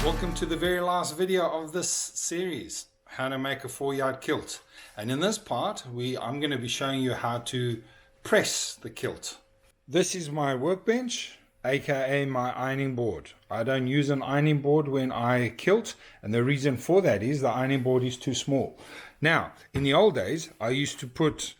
Welcome to the very last video of this series, how to make a 4-yard kilt. And in this part, I'm going to be showing you how to press the kilt. This is my workbench, aka my ironing board. I don't use an ironing board when I kilt, and the reason for that is the ironing board is too small. Now, in the old days, I used to put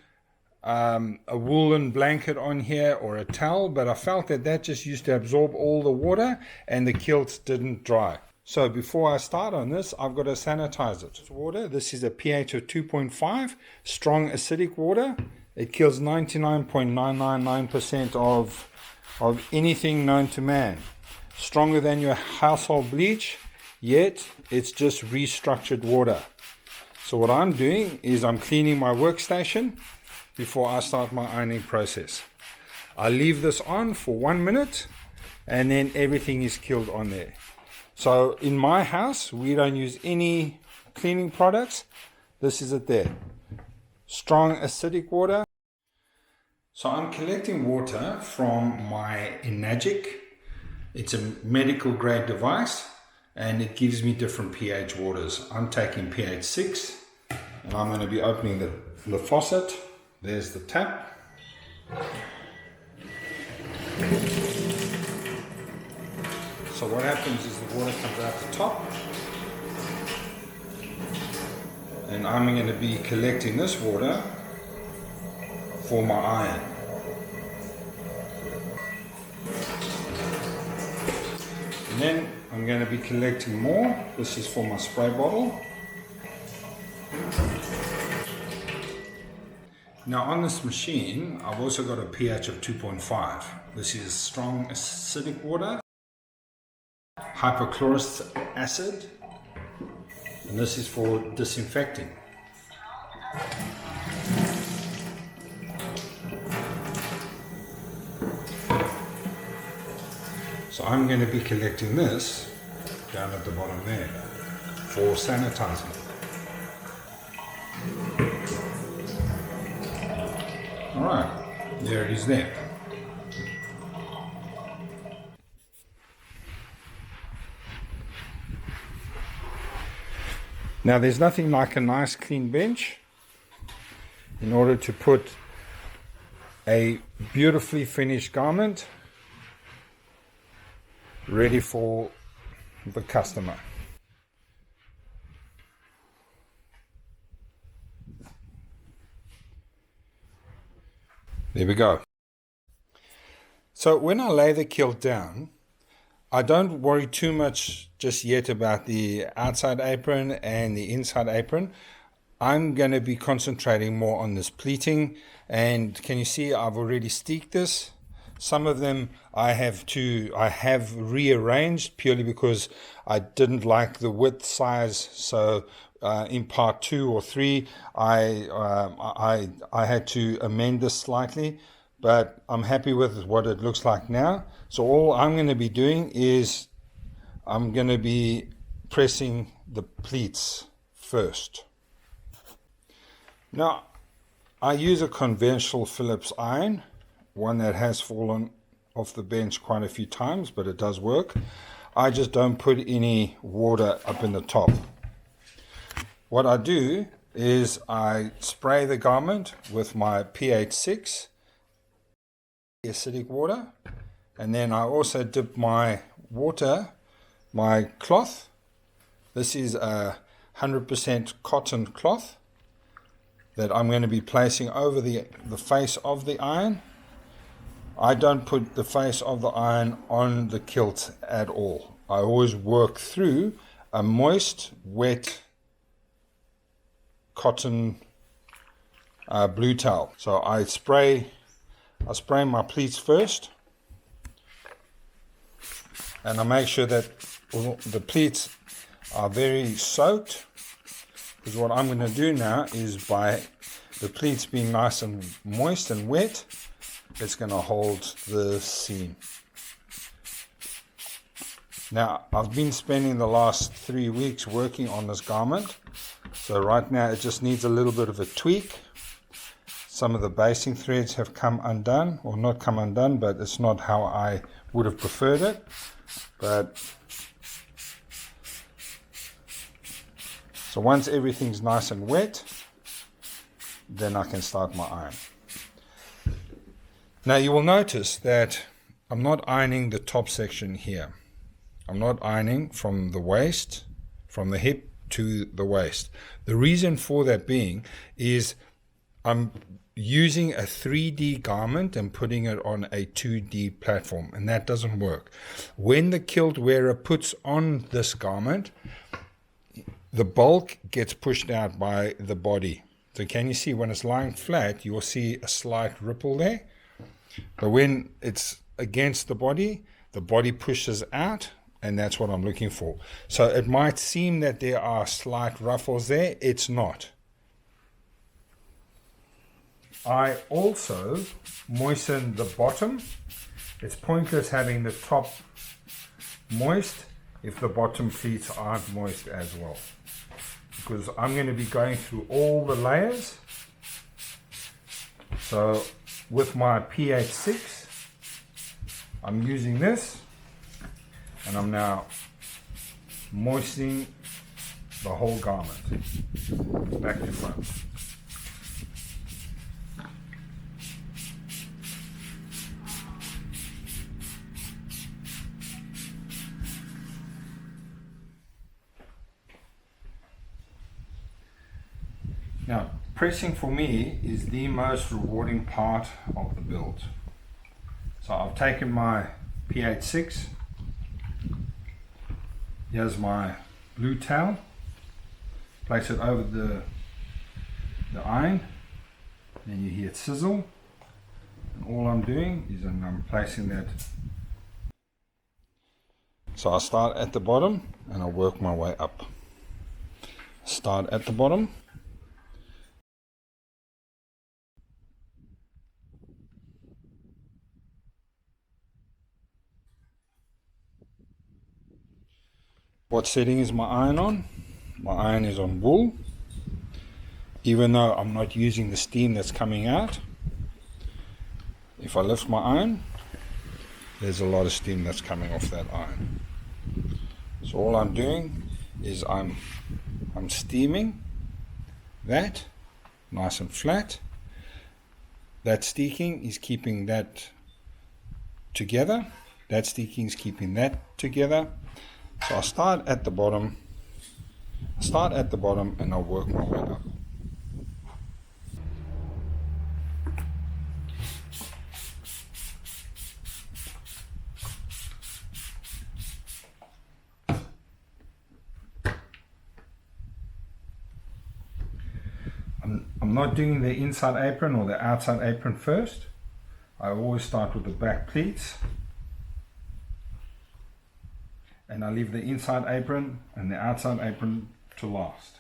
a woolen blanket on here or a towel, but I felt that just used to absorb all the water and the kilt didn't dry. So before I start on this, I've got to sanitize it. Water, this is a pH of 2.5, strong acidic water. It kills 99.999% of anything known to man. Stronger than your household bleach, yet it's just restructured water. So what I'm doing is I'm cleaning my workstation before I start my ironing process. I leave this on for 1 minute and then everything is killed on there. So in my house, we don't use any cleaning products. This is it there. Strong acidic water. So I'm collecting water from my Enagic. It's a medical grade device and it gives me different pH waters. I'm taking pH 6 and I'm going to be opening the faucet. There's the tap. So what happens is the water comes out the top, and I'm going to be collecting this water for my iron. And then I'm going to be collecting more. This is for my spray bottle. Now on this machine, I've also got a pH of 2.5. This is strong acidic water, hypochlorous acid, and this is for disinfecting. So I'm going to be collecting this down at the bottom there for sanitizing. Alright, there it is there. Now there's nothing like a nice clean bench in order to put a beautifully finished garment ready for the customer. There we go. So when I lay the kilt down, I don't worry too much just yet about the outside apron and the inside apron. I'm going to be concentrating more on this pleating, and can you see I've already steeked this. Some of them I have rearranged purely because I didn't like the width size. So in part 2 or 3 I had to amend this slightly, but I'm happy with what it looks like now. So all I'm going to be doing is I'm going to be pressing the pleats first. Now I use a conventional Phillips iron, one that has fallen off the bench quite a few times, but it does work. I just don't put any water up in the top. What I do is I spray the garment with my pH 6 acidic water, and then I also dip my cloth. This is a 100% cotton cloth that I'm going to be placing over the face of the iron. I don't put the face of the iron on the kilt at all. I always work through a moist, wet cotton blue towel. So I spray my pleats first, and I make sure that the pleats are very soaked, because what I'm going to do now is, by the pleats being nice and moist and wet, it's going to hold the seam. Now I've been spending the last 3 weeks working on this garment, so right now it just needs a little bit of a tweak. Some of the basting threads have come undone, or not come undone, but it's not how I would have preferred it. But So once everything's nice and wet, then I can start my iron. Now you will notice that I'm not ironing the top section here. I'm not ironing from the waist, from the hip to the waist. The reason for that being is I'm using a 3D garment and putting it on a 2D platform, and that doesn't work. When the kilt wearer puts on this garment, the bulk gets pushed out by the body. So can you see when it's lying flat, you'll see a slight ripple there. But when it's against the body pushes out, and that's what I'm looking for. So it might seem that there are slight ruffles there. It's not. I also moisten the bottom. It's pointless having the top moist if the bottom pleats aren't moist as well, because I'm going to be going through all the layers. So with my pH 6, I'm using this, and I'm now moistening the whole garment, back to front. Now, pressing for me is the most rewarding part of the build. So I've taken my pH 6. Here's my blue towel. Place it over the iron. Then you hear it sizzle. And all I'm doing is I'm placing that. So I start at the bottom and I work my way up. Start at the bottom. What setting is my iron on? My iron is on wool. Even though I'm not using the steam that's coming out, if I lift my iron, there's a lot of steam that's coming off that iron. So all I'm doing is I'm steaming that nice and flat. That steaking is keeping that together. That steaking is keeping that together. So I'll start at the bottom, and I'll work my way up. I'm not doing the inside apron or the outside apron first. I always start with the back pleats. And I leave the inside apron and the outside apron to last.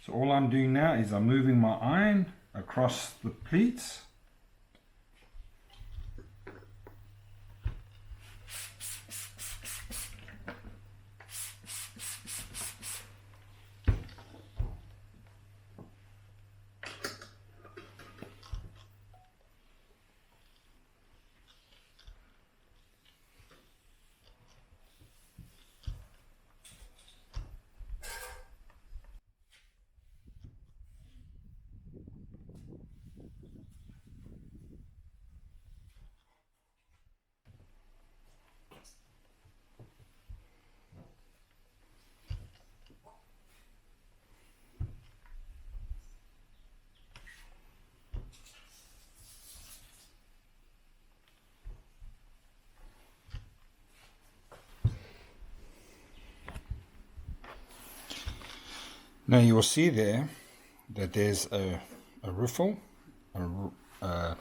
So all I'm doing now is I'm moving my iron across the pleats. Now you will see there that there's a riffle, a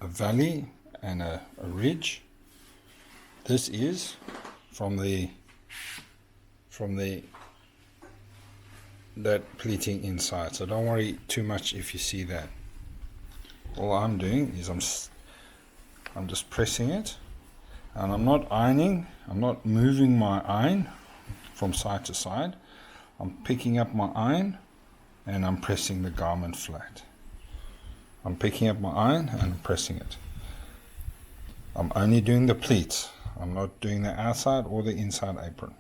valley and a ridge. This is from that pleating inside, so don't worry too much if you see that. All I'm doing is I'm just pressing it, and I'm not ironing, I'm not moving my iron from side to side. I'm picking up my iron and I'm pressing the garment flat. I'm picking up my iron and I'm pressing it. I'm only doing the pleats. I'm not doing the outside or the inside apron.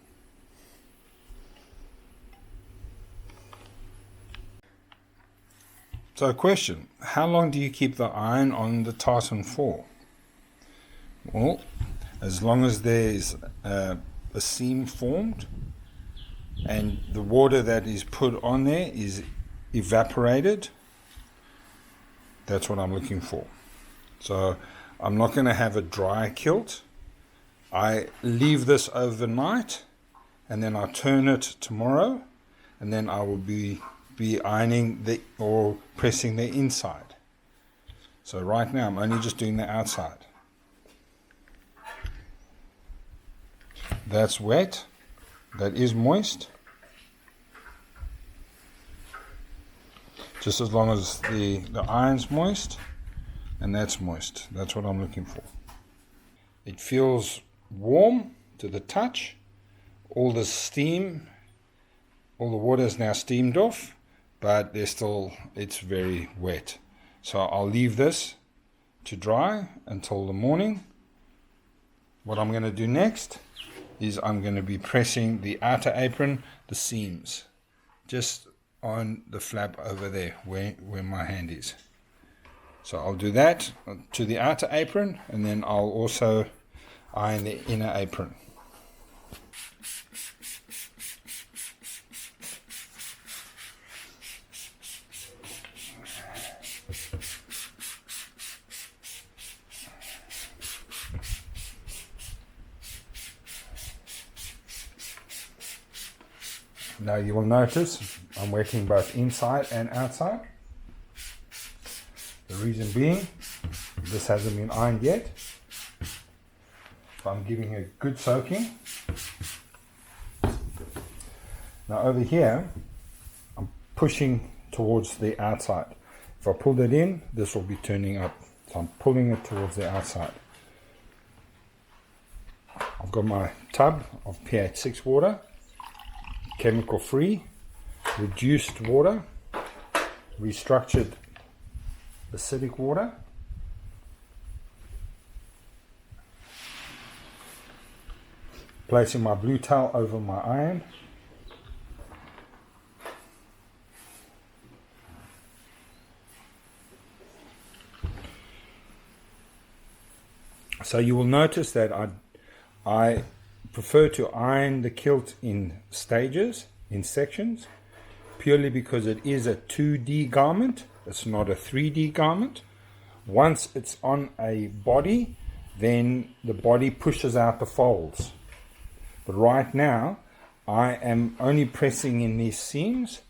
So question, how long do you keep the iron on the tartan for? Well, as long as there's a seam formed and the water that is put on there is evaporated, that's what I'm looking for. So I'm not going to have a dry kilt. I leave this overnight and then I turn it tomorrow, and then I will be ironing or pressing the inside. So right now I'm only just doing the outside. That's wet, that is moist. Just as long as the iron's moist and that's moist, that's what I'm looking for. It feels warm to the touch. All the steam, all the water is now steamed off, but it's very wet. So I'll leave this to dry until the morning. What I'm going to do next is I'm going to be pressing the outer apron, the seams, just on the flap over there where my hand is. So I'll do that to the outer apron, and then I'll also iron the inner apron. Now you will notice I'm working both inside and outside. The reason being, this hasn't been ironed yet. So I'm giving a good soaking. Now over here, I'm pushing towards the outside. If I pull that in, this will be turning up. So I'm pulling it towards the outside. I've got my tub of pH 6 water, chemical free, reduced water, restructured acidic water. Placing my blue towel over my iron. So you will notice that I prefer to iron the kilt in stages, in sections, purely because it is a 2D garment. It's not a 3D garment. Once it's on a body, then the body pushes out the folds. But right now, I am only pressing in these seams.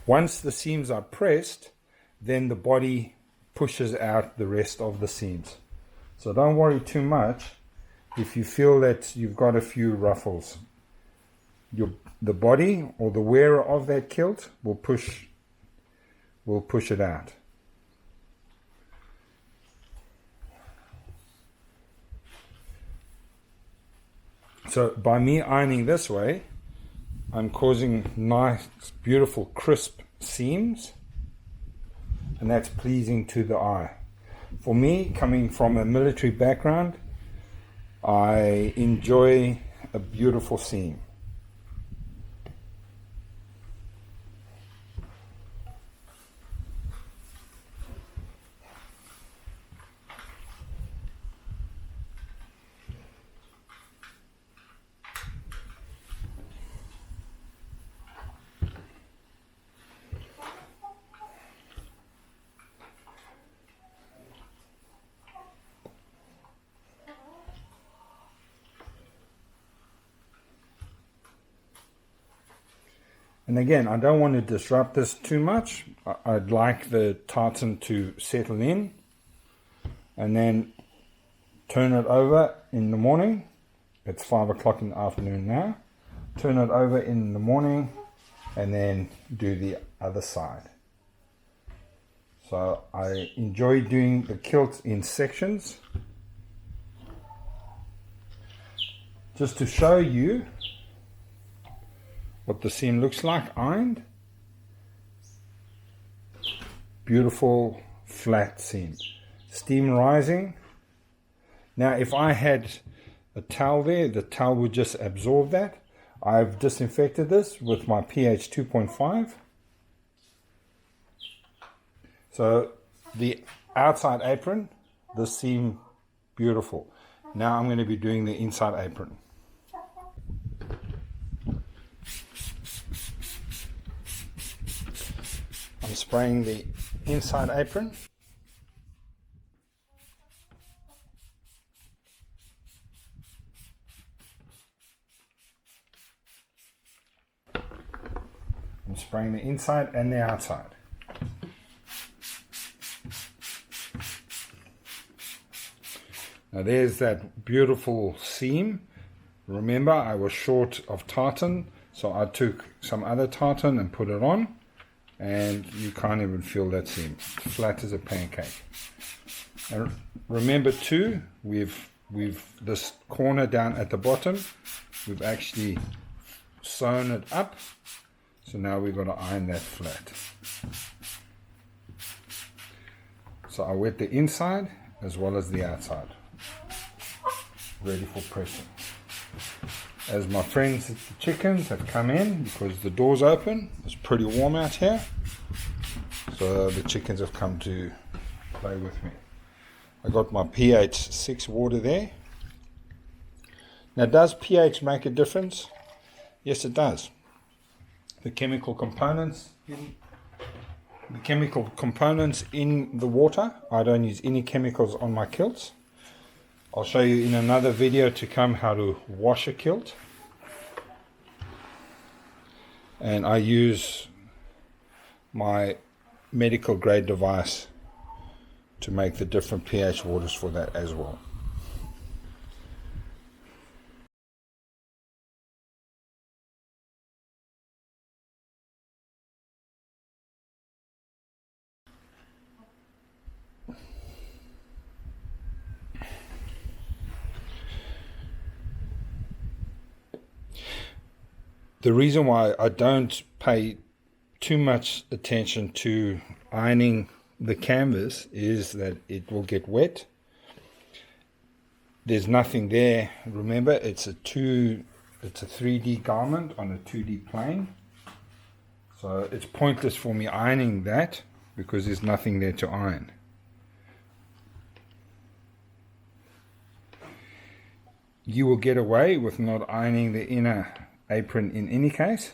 Once the seams are pressed, then the body pushes out the rest of the seams. So don't worry too much if you feel that you've got a few ruffles. The body or the wearer of that kilt will push it out. So by me ironing this way, I'm causing nice, beautiful, crisp seams, and that's pleasing to the eye. For me, coming from a military background, I enjoy a beautiful seam. And again, I don't want to disrupt this too much. I'd like the tartan to settle in and then turn it over in the morning. It's 5 o'clock in the afternoon now. Turn it over in the morning and then do the other side. So I enjoy doing the kilt in sections. Just to show you what the seam looks like ironed. Beautiful flat seam. steam rising. Now if I had a towel there, the towel would just absorb that. I've disinfected this with my pH 2.5. So the outside apron, this seemed beautiful. Now I'm going to be doing the inside apron. I'm spraying the inside apron. I'm spraying the inside and the outside. Now there's that beautiful seam. Remember, I was short of tartan, so I took some other tartan and put it on, and you can't even feel that seam. Flat as a pancake. And remember too, we've this corner down at the bottom, we've actually sewn it up. So now we've got to iron that flat. So I wet the inside as well as the outside. Ready for pressing. As my friends the chickens have come in, because the door's open, it's pretty warm out here. So the chickens have come to play with me. I got my pH 6 water there. Now does pH make a difference? Yes, it does. The chemical components in the water. I don't use any chemicals on my kilts. I'll show you in another video to come how to wash a kilt. And I use my medical grade device to make the different pH waters for that as well. The reason why I don't pay too much attention to ironing the canvas is that it will get wet. There's nothing there. Remember, it's a 3D garment on a 2D plane. So it's pointless for me ironing that because there's nothing there to iron. You will get away with not ironing the inner apron in any case,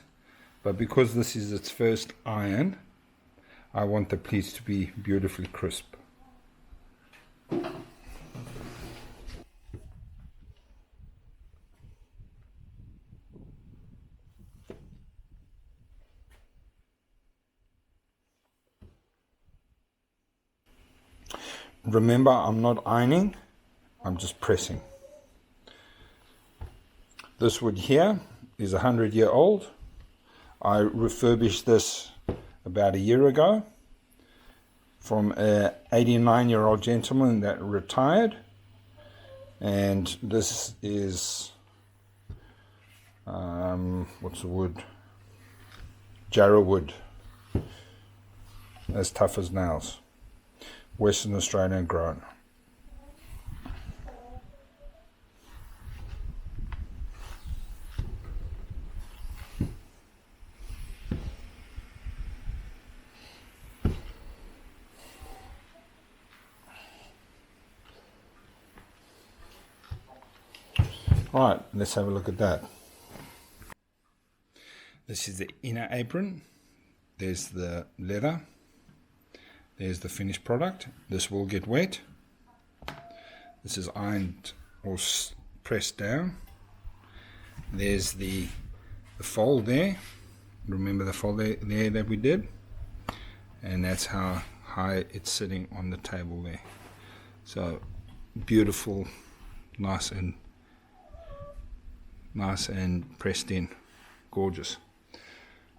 but because this is its first iron, I want the pleats to be beautifully crisp. Remember, I'm not ironing, I'm just pressing. This wood here is 100-year-old. I refurbished this about a year ago from an 89-year-old gentleman that retired, and this is what's the wood? Jarrah wood, as tough as nails, Western Australian grown. Alright, let's have a look at that. This is the inner apron. There's the leather. There's the finished product. This will get wet. This is ironed or pressed down. There's the fold there. Remember the fold there that we did? And that's how high it's sitting on the table there. So beautiful, nice and pressed in, gorgeous.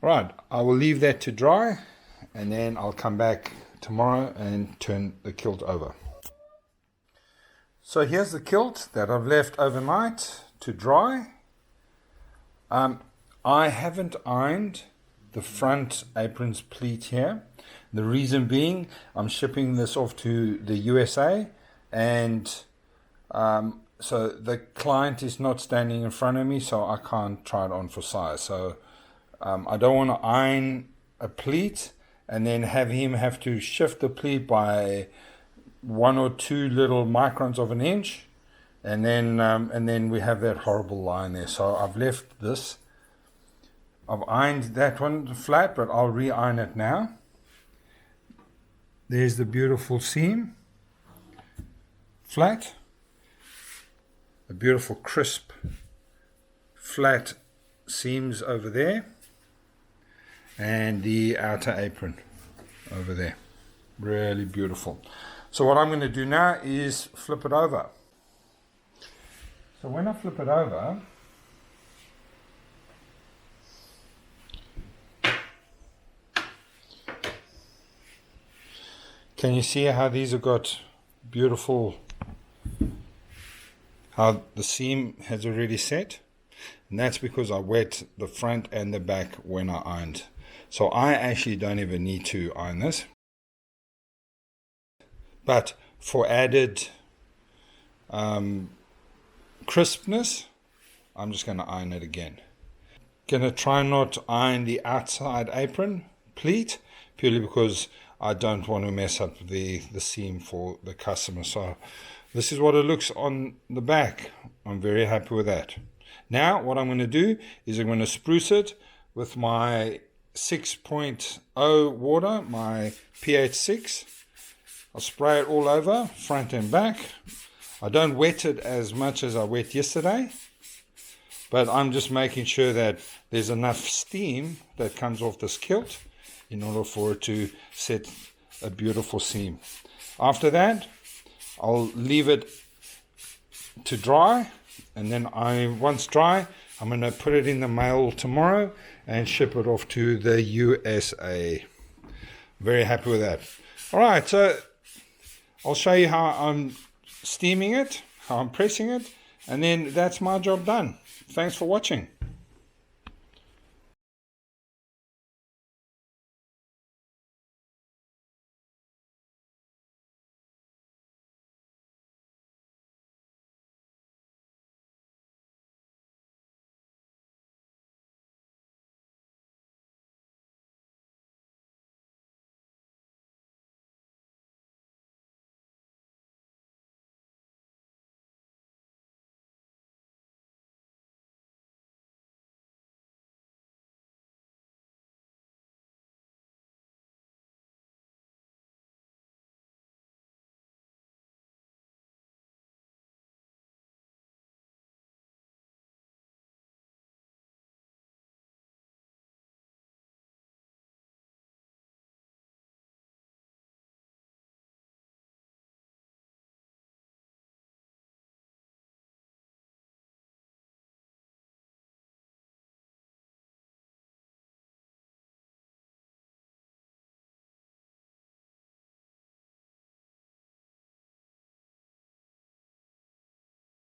Right, I will leave that to dry, and then I'll come back tomorrow and turn the kilt over. So here's the kilt that I've left overnight to dry. I haven't ironed the front apron's pleat here. The reason being, I'm shipping this off to the USA, and so the client is not standing in front of me, so I can't try it on for size. So I don't want to iron a pleat and then have him have to shift the pleat by 1 or 2 little microns of an inch, and then we have that horrible line there. So I've left this. I've ironed that one flat, but I'll re-iron it now. There's the beautiful seam, flat, a beautiful crisp flat seams over there, and the outer apron over there. Really beautiful. So what I'm going to do now is flip it over. So when I flip it over, can you see how these have got beautiful, how the seam has already set? And that's because I wet the front and the back when I ironed. So I actually don't even need to iron this. But for added crispness, I'm just going to iron it again. Going to try not to iron the outside apron pleat, purely because I don't want to mess up the seam for the customer. So this is what it looks on the back. I'm very happy with that. Now what I'm going to do is I'm going to spruce it with my 6.0 water, my pH 6. I'll spray it all over, front and back. I don't wet it as much as I wet yesterday, but I'm just making sure that there's enough steam that comes off this kilt in order for it to set a beautiful seam. After that, I'll leave it to dry, and then once dry, I'm going to put it in the mail tomorrow and ship it off to the USA. Very happy with that. All right, so I'll show you how I'm steaming it, how I'm pressing it, and then that's my job done. Thanks for watching.